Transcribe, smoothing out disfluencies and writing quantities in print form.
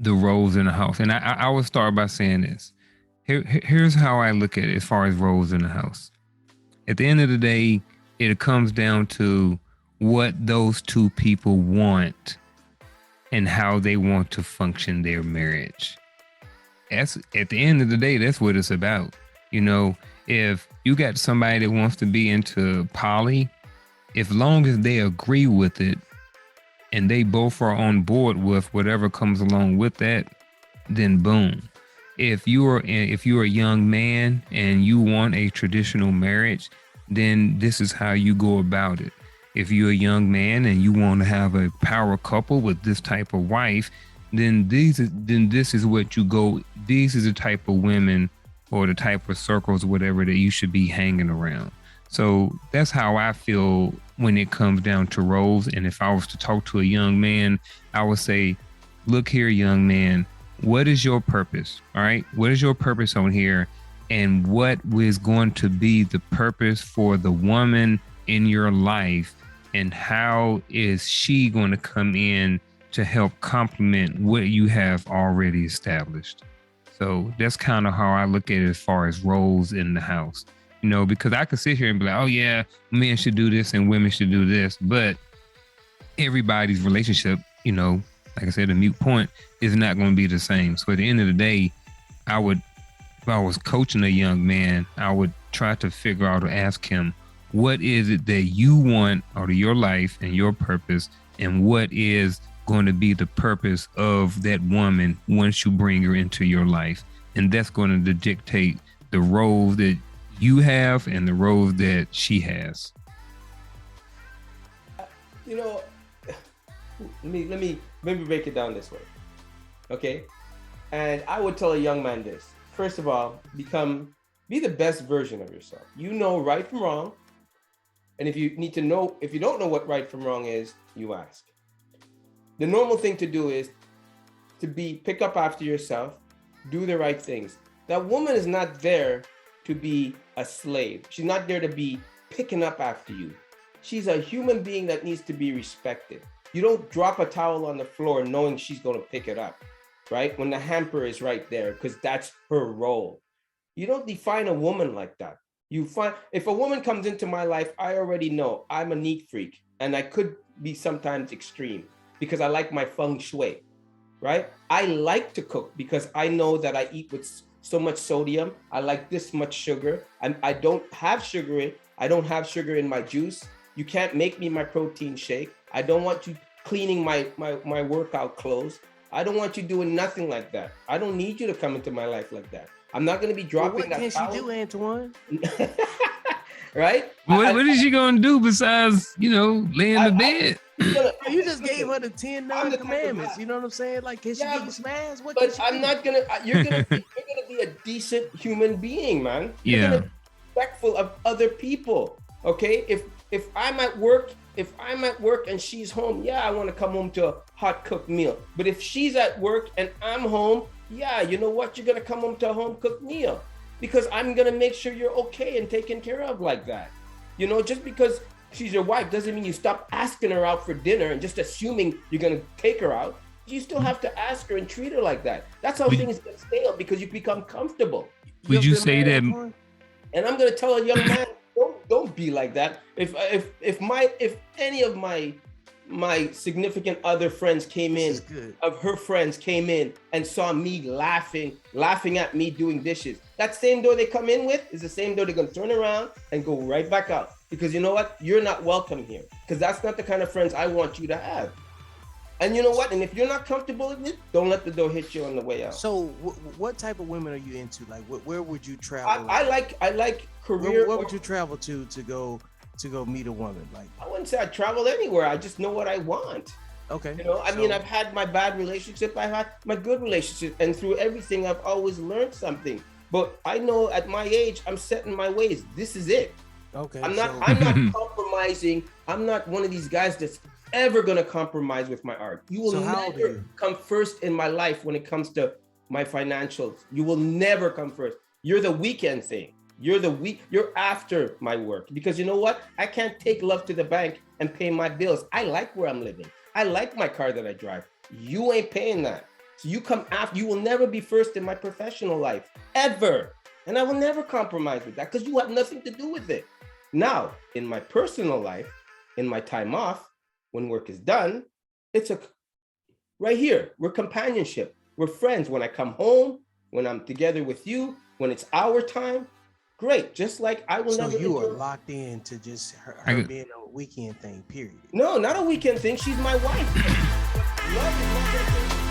the roles in the house. And I would start by saying this. Here's how I look at it as far as roles in the house. At the end of the day, it comes down to what those two people want and how they want to function their marriage. That's at the end of the day, that's what it's about. You know, if you got somebody that wants to be into poly, if long as they agree with it and they both are on board with whatever comes along with that, then boom. If you're a young man and you want a traditional marriage, then this is how you go about it. If you're a young man and you want to have a power couple with this type of wife, then this is what you go. These is the type of women or the type of circles, whatever, that you should be hanging around. So that's how I feel when it comes down to roles. And if I was to talk to a young man, I would say, look here, young man, what is your purpose? All right. What is your purpose on here? And what is going to be the purpose for the woman in your life? And how is she going to come in to help complement what you have already established? So that's kind of how I look at it as far as roles in the house. You know, because I could sit here and be like, oh yeah, men should do this and women should do this, but everybody's relationship, you know, like I said, a mute point is not going to be the same. So at the end of the day, I would, if I was coaching a young man, I would try to figure out or ask him, what is it that you want out of your life and your purpose, and what is going to be the purpose of that woman once you bring her into your life? And that's going to dictate the roles that you have and the roles that she has. You know, let me maybe break it down this way. Okay. And I would tell a young man this. First of all, be the best version of yourself. You know right from wrong. And if you don't know what right from wrong is, you ask. The normal thing to do is to pick up after yourself, do the right things. That woman is not there to be a slave. She's not there to be picking up after you. She's a human being that needs to be respected. You don't drop a towel on the floor knowing she's going to pick it up, right? When the hamper is right there, because that's her role. You don't define a woman like that. If a woman comes into my life, I already know I'm a neat freak, and I could be sometimes extreme because I like my feng shui, right? I like to cook because I know that I eat with so much sodium. I like this much sugar. I don't have sugar in. I don't have sugar in my juice. You can't make me my protein shake. I don't want you cleaning my workout clothes. I don't want you doing nothing like that. I don't need you to come into my life like that. I'm not going to be dropping that. What can she do, Antoine? Right? What is she gonna do besides, you know, lay in the bed? You just gave her the 10 commandments. You know what I'm saying? Like, can she get you smashed? What but I'm not gonna. You're gonna be a decent human being, man. You're Yeah. gonna be respectful of other people. Okay. If I'm at work, and she's home, yeah, I want to come home to a hot cooked meal. But if she's at work and I'm home, yeah, you know what? You're gonna come home to a home cooked meal, because I'm gonna make sure you're okay and taken care of like that. You know, just because she's your wife doesn't mean you stop asking her out for dinner and just assuming you're gonna take her out. You still have to ask her and treat her like that. That's how things get stale, because you become comfortable. Would you say that? Antoine? And I'm gonna tell a young man, don't be like that. If any of my significant other friends came in, of her friends came in and saw me laughing at me doing dishes, that same door they come in with is the same door they're gonna turn around and go right back out. Because you know what? You're not welcome here. Because that's not the kind of friends I want you to have. And you know what? And if you're not comfortable with it, don't let the door hit you on the way out. So, what type of women are you into? Like, where would you travel? I like career. Where would you travel to go meet a woman? Like, I wouldn't say I travel anywhere. I just know what I want. Okay. You know, I mean, I've had my bad relationship. I've had my good relationship, and through everything, I've always learned something. But I know at my age, I'm set in my ways. This is it. Okay. I'm not compromising. I'm not one of these guys that's ever gonna compromise with my art. You will never come first in my life when it comes to my financials. You will never come first. You're the weekend thing. You're after my work, because you know what? I can't take love to the bank and pay my bills. I like where I'm living. I like my car that I drive. You ain't paying that. So you come after, you will never be first in my professional life, ever. And I will never compromise with that because you have nothing to do with it. Now, in my personal life, in my time off, when work is done, it's right here. We're companionship. We're friends. When I come home, when I'm together with you, when it's our time, great. Just like I will never. So you are locked in to just her being a weekend thing, period. No, not a weekend thing. She's my wife. Love is not that thing.